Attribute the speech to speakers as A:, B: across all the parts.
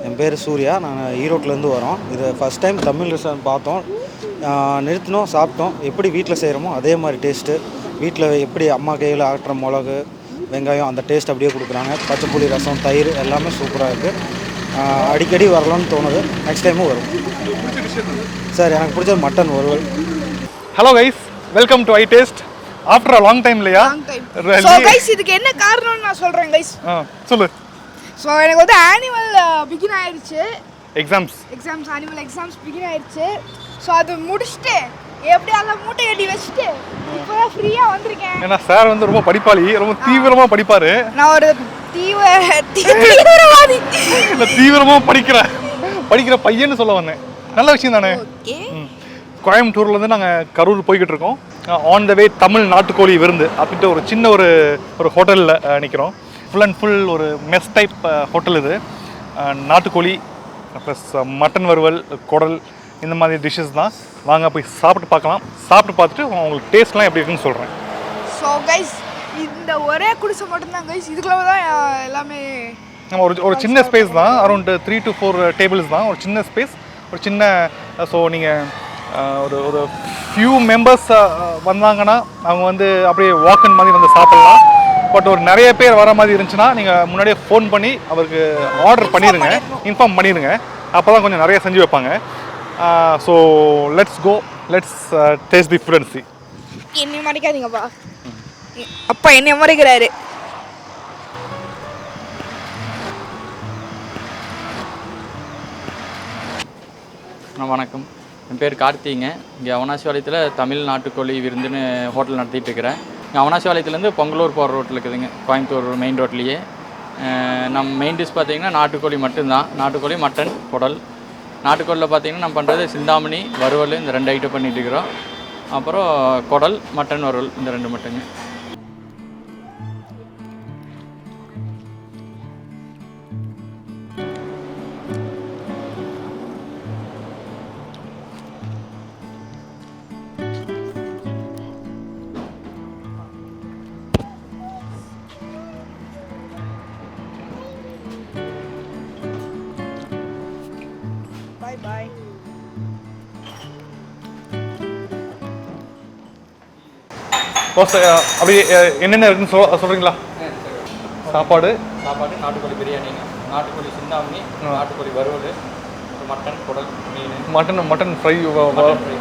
A: என் பேர் சூர்யா. நாங்கள் ஈரோட்டிலேருந்து வரோம். இது ஃபஸ்ட் டைம் தமிழ் ரெஸ்டாரண்ட் பார்த்தோம், நிறுத்தினோம், சாப்பிட்டோம். எப்படி வீட்டில் செய்கிறோமோ அதே மாதிரி டேஸ்ட்டு. வீட்டில் எப்படி அம்மா கையில் ஆட்டுற மிளகு வெங்காயம் அந்த டேஸ்ட் அப்படியே கொடுக்குறாங்க. பச்சைப்புளி ரசம் தயிர் எல்லாமே சூப்பராக இருக்குது. அடிக்கடி வரலாம்னு தோணுது. நெக்ஸ்ட் டைமும் வரும் சார். எனக்கு பிடிச்ச மட்டன் வறுவல்.
B: Hello guys, welcome to itaste. After a long time இல்லையா?
C: ஸோ கைஸ் இதுக்கு என்ன காரணம்னு நான் சொல்கிறேன் கைஸ்.
B: சொல்லு.
C: ஸோ எனக்கு வந்து ஆனுவல் பிகின் ஆயிடுச்சு.
B: எக்ஸாம்ஸ்
C: ஆனுவல் எக்ஸாம்ஸ் பிகின் ஆயிடுச்சு. ஸோ அது முடிச்சுட்டு எப்படியா அதை மூட்டை கட்டி வச்சுட்டு இப்போ தான் ஃப்ரீயாக வந்திருக்கேன்.
B: ஏன்னா சார் வந்து ரொம்ப படிப்பாளி, ரொம்ப தீவிரமாக படிப்பார்.
C: நான் ஒரு தீவிரவாதி
B: இல்லை, தீவிரமாக படிக்கிற பையன்னு சொல்ல வந்தேன். நல்ல விஷயம் தானே. கோயம்புத்தூர்லேருந்து நாங்கள் கரூர் போய்கிட்டு இருக்கோம். ஆன் த வே தமிழ் நாட்டுக்கோழி விருந்து அப்படின்ட்டு ஒரு சின்ன ஒரு ஹோட்டலில் நிற்கிறோம். ஃபுல் அண்ட் ஃபுல் ஒரு மெஸ் டைப் ஹோட்டல் இது. நாட்டுக்கோழி ப்ளஸ் மட்டன் வறுவல், குடல், இந்த மாதிரி டிஷ்ஷஸ் தான். வாங்க போய் சாப்பிட்டு பார்க்கலாம். சாப்பிட்டு பார்த்துட்டு உங்களுக்கு டேஸ்ட்லாம் எப்படி இருக்குன்னு சொல்கிறேன்.
C: ஸோ கைஸ் இந்த ஒரே குடிசை மட்டும்தான் கைஸ். இதுக்குள்ள தான் எல்லாமே
B: நம்ம ஒரு சின்ன ஸ்பேஸ் தான். அரௌண்ட் 3 to 4 டேபிள்ஸ் தான். ஒரு சின்ன ஸ்பேஸ், ஒரு சின்ன. ஸோ நீங்கள் ஒரு ஃபியூ மெம்பர்ஸ் வந்தாங்கன்னா அவங்க வந்து அப்படியே வாக்கின் மாதிரி வந்து சாப்பிட்லாம். பட் ஒரு நிறைய பேர் வர மாதிரி இருந்துச்சுன்னா நீங்கள் முன்னாடியே ஃபோன் பண்ணி அவருக்கு ஆர்டர் பண்ணிடுங்க, இன்ஃபார்ம் பண்ணிடுங்க. அப்போ தான் கொஞ்சம் நிறைய செஞ்சு வைப்பாங்க. So let's go, let's taste the food and see.
C: என்னை மறைக்காதீங்கப்பா, அப்பா என்னை மறைக்கிறாரு.
D: வணக்கம், என் பேர் கார்த்திங்க. இங்கே அவனாசிபாளையத்தில் தமிழ் நாட்டுக்கோழி விருந்துன்னு ஹோட்டல் நடத்திட்டு இருக்கிறேன். இங்கே அவனாசிபாளையத்துலேருந்து பொங்கலூர் போகிற ரோட்டில் இருக்குதுங்க, கோயம்புத்தூர் மெயின் ரோட்லேயே. நம்ம மெயின் டிஷ் பார்த்திங்கன்னா நாட்டுக்கோழி மட்டும்தான். நாட்டுக்கோழி, மட்டன், குடல். நாட்டுக்கோழியில் பார்த்திங்கன்னா நம்ம பண்ணுறது சிந்தாமணி வறுவல், இந்த 2 ஐட்டம் பண்ணிகிட்டு இருக்கிறோம். அப்புறம் குடல், மட்டன் வறுவல், இந்த 2 மட்டுங்க.
C: பாய்.
B: அப்படி என்னென்ன இருக்குன்னு சொல்கிறீங்களா? சாப்பாடு
D: நாட்டுக்கோழி பிரியாணிங்க, நாட்டுக்கோழி சிந்தாமணி, நாட்டுக்கோழி வறுவல், மட்டன், குடல், மீன்.
B: மட்டன் ஃப்ரை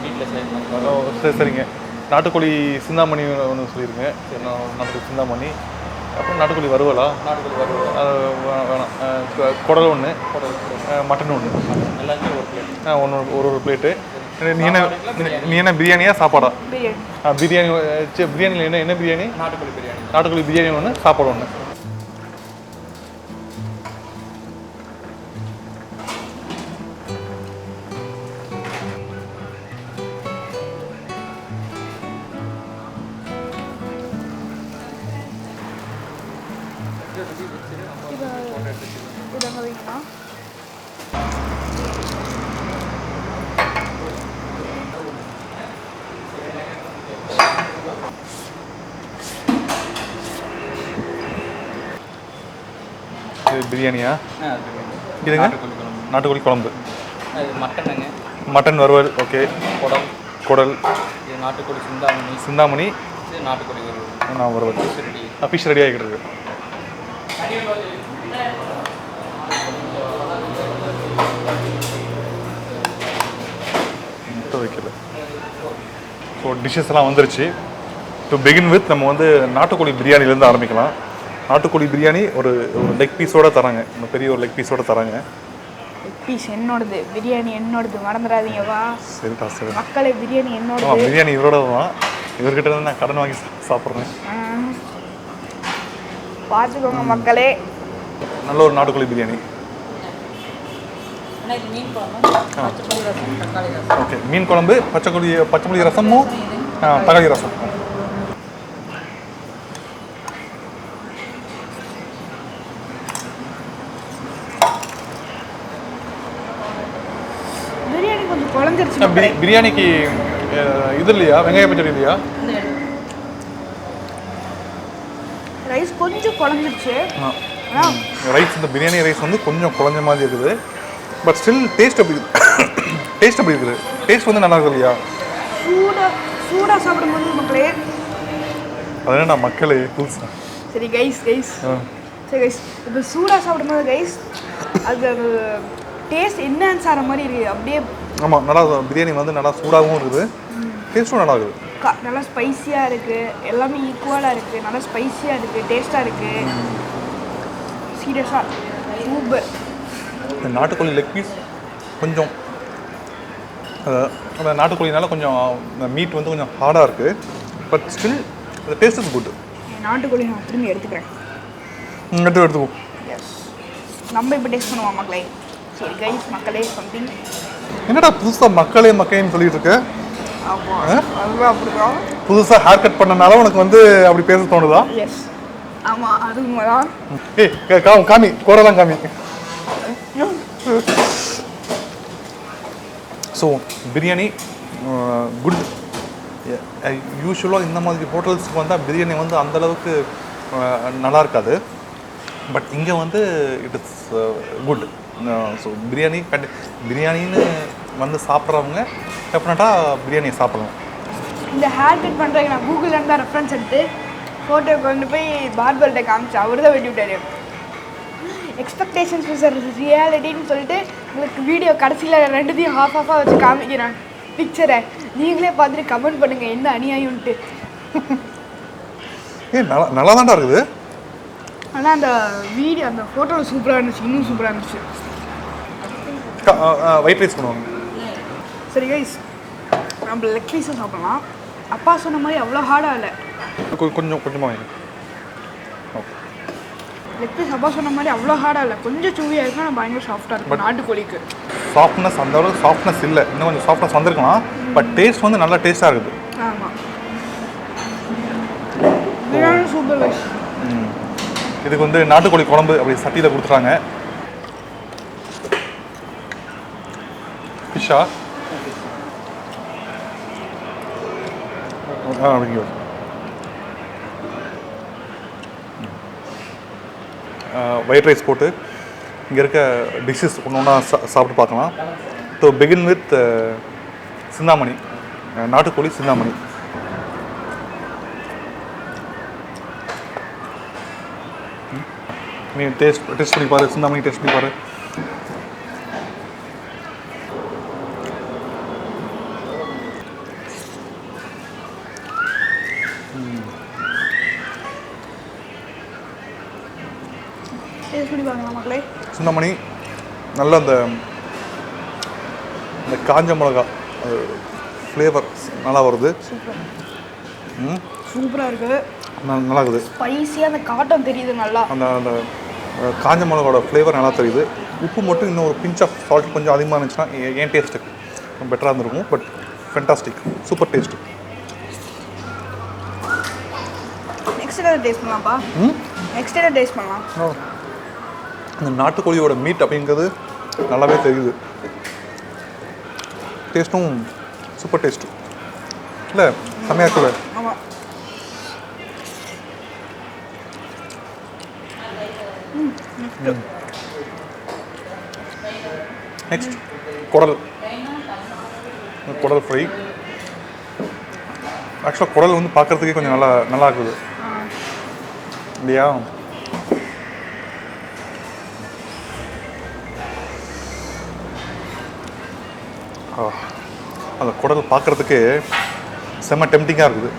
D: வீட்டில் செய்யணும்.
B: சரிங்க. நாட்டுக்கோழி சிந்தாமணி ஒன்று சொல்லிடுங்க. நாட்டுக்கோழி சிந்தாமணி. அப்புறம் நாட்டுக்கோழி வறுவலா? நாட்டுக்கோழி வறுவல் வேணாம். குடல் ஒன்று, மட்டன் ஒன்று,
D: எல்லாத்தையும் ஒரு பிளேட்.
B: ஒரு பிளேட்டு. நீ என்ன பிரியாணியா சாப்பாடா? பிரியாணி. பிரியாணியில் என்ன பிரியாணி? நாட்டுக்கோழி பிரியாணி ஒன்று, சாப்பாடு ஒன்று. பிரியாணியா? இதுங்க நாட்டுக்கோழி குழம்பு,
D: மட்டனுங்க,
B: மட்டன் வறுவல், ஓகே, குடல்,
D: நாட்டுக்கோழி
B: சிந்தாமணி,
D: நாட்டுக்கோழி
B: வறுவல். ஃபிஷ் ரெடி ஆகிட்டு இருக்கு. முட்டை வைக்கல. ஸோ டிஷ்ஷஸ் எல்லாம் வந்துருச்சு. டு பிகின் வித் நம்ம வந்து நாட்டுக்கோழி பிரியாணிலேருந்து ஆரம்பிக்கலாம். நாட்டுக்கோழி பிரியாணி ஒரு லெக் பீஸோடு தராங்க. இன்னும் பெரிய ஒரு லெக் பீஸோடு தராங்க.
C: லெக் பீஸ் என்னோடது, பிரியாணி என்னோடது, மறந்துடாதீங்கவா.
B: சரிடா சரி.
C: மக்களே பிரியாணி என்னோடது.
B: பிரியாணி இவரோட தான். இவர்கிட்ட இருந்து நான் கடன் வாங்கி சாப்பிட்றேன்.
C: பார்த்துக்கோங்க மக்களே.
B: நல்ல ஒரு நாட்டுக்கோழி பிரியாணி. ஓகே, மீன் குழம்பு, பச்சைப்புளி ரசமும் தக்காளி ரசம். பிரியாணிக்கு இது இல்லையா, வெங்காய பச்சடி இல்லையா?
C: ரைஸ் கொஞ்சம் குழஞ்சிருச்சு.
B: ரைஸ், இந்த பிரியாணி ரைஸ் வந்து கொஞ்சம் குழஞ்ச மாதிரி இருக்குது. பட் ஸ்டில் டேஸ்ட் அப்படி டேஸ்ட் அப்படி இருக்குது. டேஸ்ட் வந்து நல்லா இருக்குது இல்லையா?
C: சூடாக சாப்பிடும்போது மக்களே
B: அது என்ன மக்களே புதுசா
C: சரி கைஸ் சரி கைஸ் இப்போ சூடாக சாப்பிடும்போது கைஸ் அது டேஸ்ட் என்ஹான்ஸ் ஆகிற மாதிரி இருக்குது அப்படியே.
B: ஆமாம், நல்லா பிரியாணி வந்து நல்லா சூடாகவும் இருக்குது, டேஸ்ட்டும் நல்லா இருக்குது.
C: நல்லா ஸ்பைஸியாக இருக்குது, எல்லாமே ஈக்குவலாக இருக்குது, நல்லா ஸ்பைஸியாக இருக்குது, டேஸ்ட்டாக இருக்குது. சீரியஸாக சூப்பர்.
B: இந்த நாட்டுக்கோழி லெக் பீஸ் கொஞ்சம் அந்த நாட்டுக்கோழினால கொஞ்சம் மீட் வந்து கொஞ்சம் ஹார்டாக இருக்குது. But still the taste is good.
C: நாட்டுக்கோழி நான் திரும்பி எடுத்துக்கிறேன்.
B: எடுத்துக்கோ.
C: எஸ், நம்ம இப்போ டேஸ்ட் பண்ணுவோம் மக்களே. சரி கைஸ், மக்களே சம்திங்.
B: என்னடா புதுசாக மக்களே மக்களேன்னு சொல்லிட்டு இருக்க?
C: ஆமாம், அதுதான் அப்படிதான்.
B: புதுசாக ஹேர் கட் பண்ணனால உனக்கு வந்து அப்படி பேச தோணுதா?
C: எஸ், ஆமாம், அது உண்மைதான்.
B: காமி கோரெல்லாம் காமி. So biryani good. யூஸ்வலாக இந்த மாதிரி ஹோட்டல்ஸுக்கு வந்தால் பிரியாணி வந்து அந்தளவுக்கு நல்லா இருக்காது. பட் இங்கே வந்து இட் இஸ் குட். ஸோ பிரியாணின்னு வந்து சாப்பிட்றவங்க டெஃபினட்டாக பிரியாணி சாப்பிடலாம்.
C: இந்த ஹேர் கட் பண்ணுறதுக்கு நான் கூகுளில் தான் ரெஃபரன்ஸ் எடுத்து ஃபோட்டோ கொண்டு போய் பார்பர்கிட்ட காமிச்சேன். அவர் தான் வெட்டி விட்டார். எக்ஸ்பெக்டேஷன்ஸ் சார் ரியாலிட்டின்னு சொல்லிட்டு உங்களுக்கு வீடியோ கடைசியில் ரெண்டுத்தையும் ஹாஃபாக வச்சு காமிக்கிறேன் பிக்சரை. நீங்களே பார்த்துட்டு கமெண்ட் பண்ணுங்கள் என்ன அநியாயம்ன்ட்டு.
B: நல்லா தான்டா இருக்குது.
C: ஆனால் அந்த வீடியோ அந்த ஃபோட்டோவில் சூப்பராக இருந்துச்சு, இன்னும் சூப்பராக இருந்துச்சு.
B: ஒயிட் ரைஸ் பண்ணுவாங்க.
C: சரி கைஸ், நம்ம லெக் பீஸும் சாப்பிடலாம். அப்பா சொன்ன மாதிரி அவ்வளோ ஹார்டாக இல்லை,
B: கொஞ்சமாக வேணும்.
C: லெக் பீஸ் அப்பா சொன்ன மாதிரி அவ்வளோ ஹார்டாக இல்லை, கொஞ்சம் சுவையாக இருக்கும். ஆனால் பயங்கர சாஃப்டாக இருக்கும். நாட்டுக்கோழிக்கு
B: சாஃப்ட்னஸ் அந்த அளவுக்கு சாஃப்ட்னஸ் இல்லை, இன்னும் கொஞ்சம் சாஃப்ட்னஸ் வந்திருக்கலாம். பட் டேஸ்ட் வந்து நல்லா டேஸ்ட்டாக இருக்குது.
C: ஆமாம், பிரியாணி சூப்பர் கைஸ்.
B: இதுக்கு வந்து நாட்டுக்கோழி குழம்பு அப்படி சட்டியில் கொடுத்துட்டாங்க. ஃபிஷ்ஷா அப்படிங்க. ஒயிட் ரைஸ் போட்டு இங்கே இருக்க டிஷ்ஷஸ் ஒன்று ஒன்றா சாப்பிட்டு பார்க்கலாம். ஸோ பிகின் வித் சிந்தாமணி, நாட்டுக்கோழி சிந்தாமணி. நீ டேஸ்ட் பண்ணி பாரு, சிந்தாமணி டேஸ்ட் பண்ணி பாரு. சிந்தாமணி நல்ல அந்த காஞ்ச மிளகா ஃப்ளேவர் நல்லா வருது.
C: சூப்பராக இருக்குது,
B: நல்லா இருக்குது.
C: ஸ்பைஸியாக அந்த காட்டம் தெரியுது நல்லா.
B: அந்த அந்த காஞ்ச மிளகாவோட ஃப்ளேவர் நல்லா தெரியுது. உப்பு மட்டும் இன்னும் ஒரு பிஞ்ச் ஆஃப் சால்ட் கொஞ்சம் அதிகமாக இருந்துச்சுன்னா என் டேஸ்ட்டுக்கு பெட்டராக இருந்திருக்கும். But fantastic, super taste.
C: Next என்ன டேஸ்ட் பண்ணலாம்ப்பா? நெக்ஸ்ட் என்ன டேஸ்ட் பண்ணலாம்?
B: இந்த நாட்டுக்கோழியோட மீட் அப்படிங்கிறது நல்லாவே தெரியுது. டேஸ்ட்டும் சூப்பர் டேஸ்ட்டு இல்லை, செம்மையாக இருக்குது.
C: ஆமாம்,
B: நெக்ஸ்ட் குடல் ஃப்ரை. ஆக்சுவலாக குடல் வந்து பார்க்குறதுக்கே கொஞ்சம் நல்லா இருக்குது இல்லையா? அந்த குடல் பார்க்குறதுக்கு செம்ம டெம்டிங்காக இருக்குது.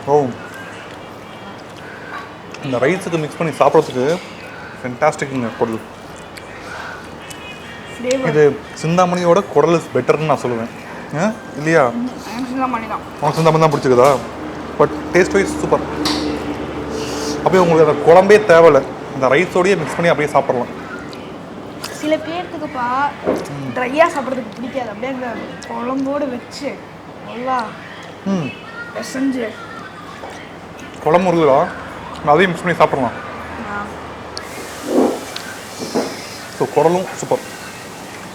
B: ஓ, இந்த ரைஸுக்கு மிக்ஸ் பண்ணி சாப்பிட்றதுக்கு ஃபென்டாஸ்டிக்குங்க குடல். இது சிந்தாமணியோட குடல் இஸ் பெட்டர்னு நான் சொல்லுவேன். இல்லையா? உனக்கு சிந்தாமணி தான் பிடிச்சிருக்குதா? But taste wise super. அப்படியே உங்களுக்கு அந்த குழம்பே தேவையில்லை, இந்த ரைஸோடையே மிக்ஸ் பண்ணி அப்படியே சாப்பிட்லாம்.
C: சில பேர்த்துக்குப்பா ட்ரையாக சாப்பிட்றதுக்கு பிடிக்காது. அப்படியே அந்த குழம்போடு வச்சு நல்லா செஞ்சு
B: குழம்பு இருக்குதா, அதையும் மிக்ஸ் பண்ணி சாப்பிட்லாம். ஸோ குடலும் சூப்பர்.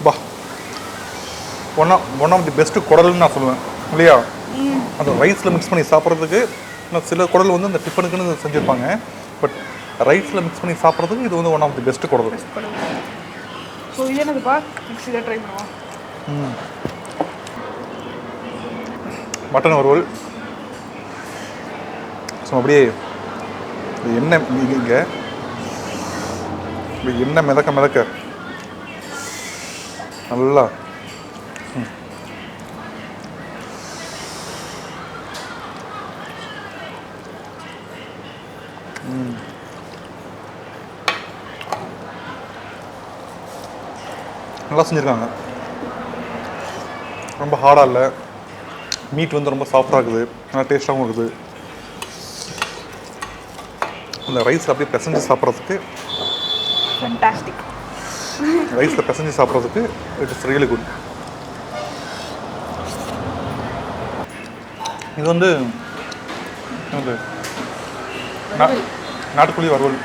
B: பா, ஒன் ஆஃப் தி பெஸ்ட்டு குடல்னு நான் சொல்லுவேன். இல்லையா? அந்த ரைஸில் மிக்ஸ் பண்ணி சாப்பிட்றதுக்கு சில குடல் வந்து அந்த டிஃபனுக்குன்னு செஞ்சுருப்பாங்க. பட் ரைஸில் மிக்ஸ் பண்ணி சாப்பிட்றதுக்கு இது வந்து ஒன் ஆஃப் தி பெஸ்ட் குடல்.
C: ஸோ இது என்னதுப்பா? நெக்ஸ்ட் இதை ட்ரை பண்ணுவோம்.
B: மட்டன் வறுவல். ஸோ அப்படியே எண்ணெய் இங்கே எண்ணெய் மிதக்க நல்லா நல்லா செஞ்சுருக்காங்க. ரொம்ப ஹார்டாக இல்லை, மீட் வந்து ரொம்ப சாஃப்டாக இருக்குது, நல்லா டேஸ்ட்டாகவும் இருக்குது. அந்த ரைஸ் அப்படியே பிசைஞ்சு சாப்பிட்றதுக்கு
C: ஃபேண்டாஸ்டிக்.
B: ரைஸில் பிசைஞ்சு சாப்பிட்றதுக்கு இட் இஸ் ரியலி குட். இது வந்து நாட்டுக்கோழி வறுவல்.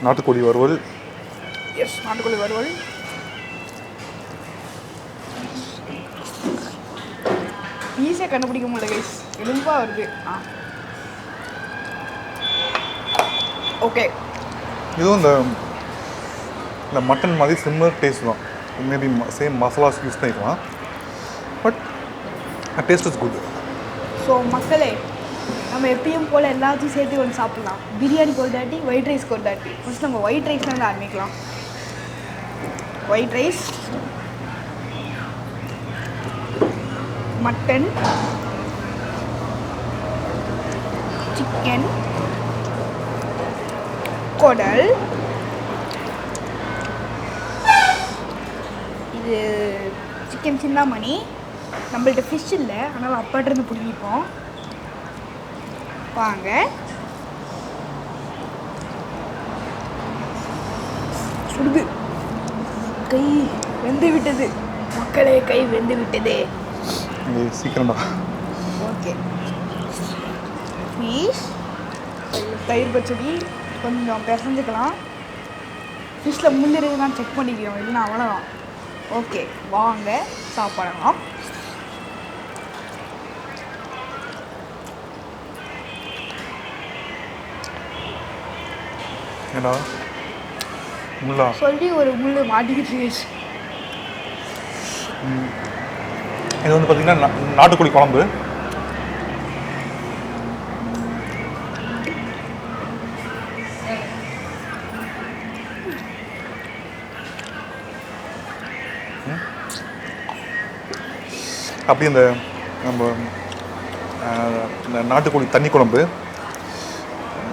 B: நாட்டுக்கோழி வறுவல்.
C: எஸ், நாட்டுக்கோழி வறுவல். ஈஸியாக கண்டுபிடிக்க முடியல கைஸ், எலும்பாக வருது. ஓகே,
B: இதுவும் இந்த மட்டன் மாதிரி சிம்மர் டேஸ்ட் தான். மேபி சேம் மசாலாஸ் யூஸ் பண்ணிக்கலாம், but taste is good.
C: So மக்களே, நம்ம எப்பயும் போல் எல்லாத்தையும் சேர்த்து ஒன்று சாப்பிட்லாம். பிரியாணிக்கு ஒரு தாட்டி, ஒயிட் ரைஸ்க்கு ஒரு தாட்டி. ஃபஸ்ட் நம்ம ஒயிட் ரைஸ்லேருந்து ஆரம்பிக்கலாம். ஒயிட் ரைஸ், மட்டன், சிக்கன், குடல், இது சிக்கன் சிந்தாமணி. நம்மள்ட்ட ஃபிஷ் இல்லை, அதனால் அப்பாட்டிருந்து பிடிங்கிப்போம். வாங்க, சுடுது, கை வெந்து விட்டது மக்களே, கை வெந்து விட்டது.
B: சீக்கிரம்டா.
C: ஓகே, ஃபிஷ், தயிர் பச்சடி கொஞ்சம் பிசைஞ்சுக்கலாம். ஃபிஷ்ஷில் முள்ளிருக்குதான் செக் பண்ணிக்கிறோம், இல்லைன்னா அவ்வளோதான். ஓகே, வாங்க சாப்பிடலாம்.
B: ஏன்னா முள்ளா
C: சொல்லி ஒரு முள் மாட்டிக்கிட்டு.
B: இது வந்து பார்த்தீங்கன்னா நாட்டுக்கோழி குழம்பு. அப்படி இந்த நம்ம இந்த நாட்டுக்கோழி தண்ணி குழம்பு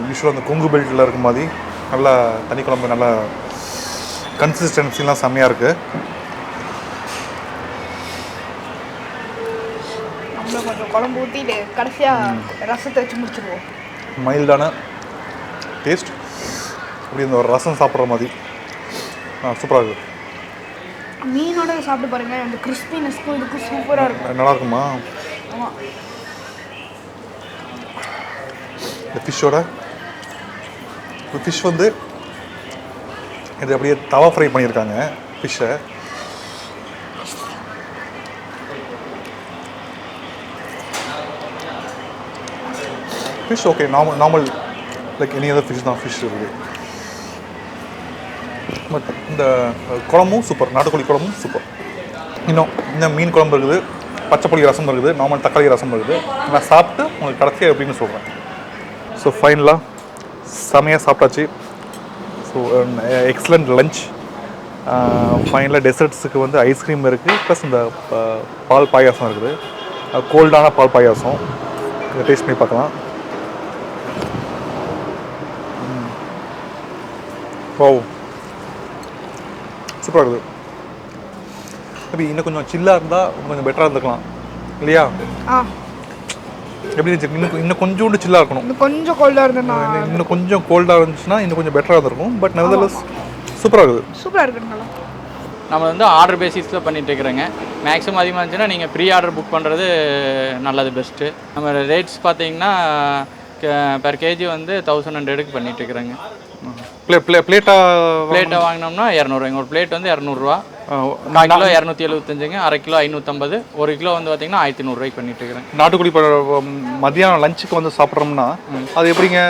B: யூஸ்வலாக அந்த கொங்கு பெல்ட்டில் இருக்கும் மாதிரி நல்லா தண்ணி குழம்பு, நல்லா கன்சிஸ்டன்சிலாம் செம்மையாக இருக்குது.
C: நம்மள கொஞ்சம் குழம்பு ஊற்றிட்டு கடைசியாக ரசத்தை வச்சு முடிச்சிடுவோம்.
B: மைல்டான டேஸ்ட், அப்படி இந்த ஒரு ரசம் சாப்பிட்ற மாதிரி சூப்பராக இருக்குது.
C: மீனோட சாப்பிட்டு பாருங்கள், அந்த கிறிஸ்பினஸ்க்கும் இதுக்கும் சூப்பராக இருக்கும்.
B: நல்லா இருக்குமா?
C: ஆமாம்.
B: இந்த ஃபிஷ்ஷோட ஃபிஷ் வந்து இது அப்படியே தவா ஃப்ரை பண்ணியிருக்காங்க ஃபிஷ்ஷை. Fish okay, normal like any other fish தான் ஃபிஷ் இருக்குது. பட் இந்த குழம்பும் சூப்பர், நாட்டுக்கோழி குழம்பும் சூப்பர். இன்னும் மீன் குழம்பு இருக்குது, பச்சைப்புளி ரசம் இருக்குது, நார்மல் தக்காளி ரசம் இருக்குது. நான் சாப்பிட்டு உங்களுக்கு கடைசியாக எப்படின்னு சொல்கிறேன். ஸோ ஃபைனலாக செமையாக சாப்பிட்டாச்சு. So excellent lunch. ஃபைனலாக டெசர்ட்ஸுக்கு வந்து ஐஸ்கிரீம் இருக்குது, ப்ளஸ் இந்த பால் பாயாசம் இருக்குது, கோல்டான பால் பாயாசம். இதை டேஸ்ட் பண்ணி பார்க்கலாம். ஓ, சூப்பராக இருக்குது. மேபி இன்னும் கொஞ்சம் சில்லாக இருந்தால் கொஞ்சம் பெட்டராக இருந்துக்கலாம் இல்லையா? எப்படி இருந்துச்சு? இன்னும் கொஞ்சோண்டு சில்லாக இருக்கணும்.
C: கொஞ்சம் கோல்டாக இருந்ததுன்னா,
B: இன்னும் கொஞ்சம் கோல்டாக இருந்துச்சுன்னா இன்னும் கொஞ்சம் பெட்டராக இருந்திருக்கும். பட் நெவர்தலெஸ் சூப்பராக இருக்குது.
C: சூப்பராக இருக்குதுங்களா?
D: நம்ம வந்து ஆர்டர் பேசிஸில் பண்ணிட்டு இருக்கிறோங்க. மேக்ஸிமம் அதிகமாக இருந்துச்சுன்னா நீங்கள் ப்ரீ ஆர்டர் புக் பண்ணுறது நல்லது, பெஸ்ட்டு. நம்ம ரேட்ஸ் பார்த்தீங்கன்னா பெர் கேஜி வந்து 1100க்கு பண்ணிட்டு இருக்கிறேங்க. பிளேட்டை வாங்கினோம்னா 200 ஒரு பிளேட் வந்து 200 கால் கிலோ 275 அரை கிலோ 550 ஒரு கிலோ வந்து பார்த்தீங்கன்னா 1100 பண்ணிட்டு இருக்கிறேன்.
B: நாட்டுக்கோழி மதியானம் லஞ்சுக்கு வந்து சாப்பிட்றோம்னா அது எப்படிங்க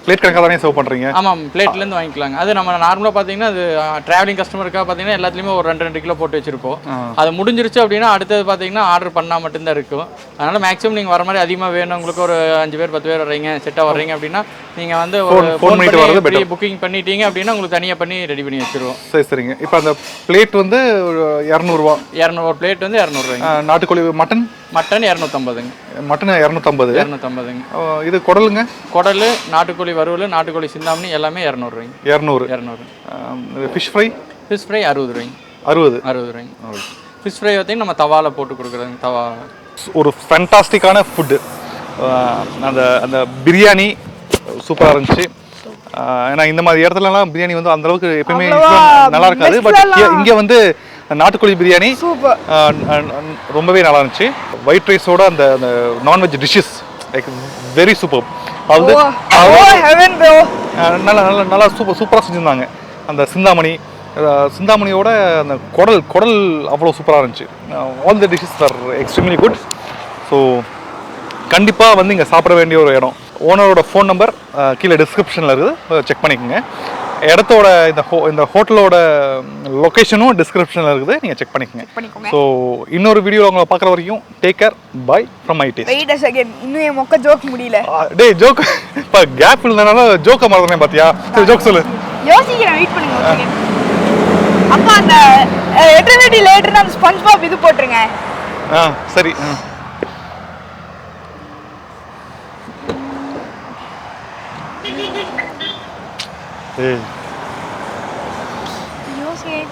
B: பிளேட் கணக்காக தானே சர்வ் பண்ணுறீங்க?
D: ஆமாம், பிளேட்லேருந்து வாங்கிக்கலாங்க. அது நம்ம நார்மலாக பார்த்தீங்கன்னா அது ட்ராவலிங் கஸ்டமருக்காக பார்த்தீங்கன்னா எல்லாத்துலேயுமே ஒரு 2 கிலோ போட்டு வச்சிருப்போம். அது முடிஞ்சிருச்சு அப்படின்னா அடுத்தது பார்த்தீங்கன்னா ஆர்டர் பண்ணால் மட்டும்தான் இருக்கும். அதனால் மேக்ஸிமம் நீங்கள் வர மாதிரி அதிகமாக வேணும், உங்களுக்கு ஒரு 5 பேர் 10 பேர் வர்றீங்க, செட்டாக வர்றீங்க அப்படின்னா நீங்கள் வந்து ஃபோன் பண்ணி புக்கிங் பண்ணிட்டீங்க அப்படின்னா உங்களுக்கு தனியாக பண்ணி ரெடி பண்ணி வச்சிருவோம்.
B: சரிங்க. இப்போ அந்த பிளேட் வந்து 200
D: ஒரு பிளேட் வந்து 200.
B: நாட்டுக்கோழி மட்டன்
D: 250.
B: மட்டன் 250. இது குடலுங்க?
D: குடல், நாட்டுக்கோழி வறுவல், நாட்டுக்கோழி சிந்தாமணி எல்லாமே 200.
B: Fish fry?
D: Fish fry 60.
B: 60.
D: Fish fry வந்து நம்ம தவாவில் போட்டு கொடுக்குறோங்க. தவா
B: ஒரு ஃபேண்டாஸ்டிக்கான ஃபுட்டு. அந்த அந்த பிரியாணி சூப்பராக இருந்துச்சு. ஏன்னா இந்த மாதிரி இடத்துலலாம் பிரியாணி வந்து அந்த அளவுக்கு எப்பயுமே நல்லா இருக்காது. பட் இங்கே வந்து நாட்டுக்கோழி பிரியாணி ரொம்பவே நல்லா இருந்துச்சு. ஒயிட் ரைஸோட அந்த அந்த non veg dishes like very super. அது நல்லா நல்லா நல்லா சூப்பராக செஞ்சுருந்தாங்க. அந்த சிந்தாமணியோட அந்த குடல் அவ்வளோ சூப்பராக இருந்துச்சு. All the dishes are extremely good. So கண்டிப்பாக வந்து இங்கே சாப்பிட வேண்டிய ஒரு இடம். ஓனரோட ஃபோன் நம்பர் கீழே டிஸ்கிரிப்ஷனில் இருக்குது, செக் பண்ணிக்கோங்க. இடத்தோட இந்த ஹோட்டலோட லொக்கேஷனும் டிஸ்கிரிப்ஷனில் இருக்குது, நீங்கள் செக் பண்ணிக்கோங்க. ஸோ இன்னொரு வீடியோவில் உங்களை பார்க்குற வரைக்கும் take care, bye from itaste.
C: Wait a second, இன்னும் என் மொக்க ஜோக் முடியல.
B: டேய் ஜோக் இப்போ கேப் இல்லைனால ஜோக்கை மறந்துனே பார்த்தியா? சரி ஜோக் சொல்லு.
C: யோசிக்கிறேன், வெயிட் பண்ணுங்க ஒரு செகண்ட். அப்பா அந்த எட்டர்னிட்டி லேட்டர்னு அந்த ஸ்பஞ்ச் பாப் இது போட்டுருங்க.
B: சரி.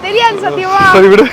C: தெரியாது சத்தியமா.
B: சரி விடு.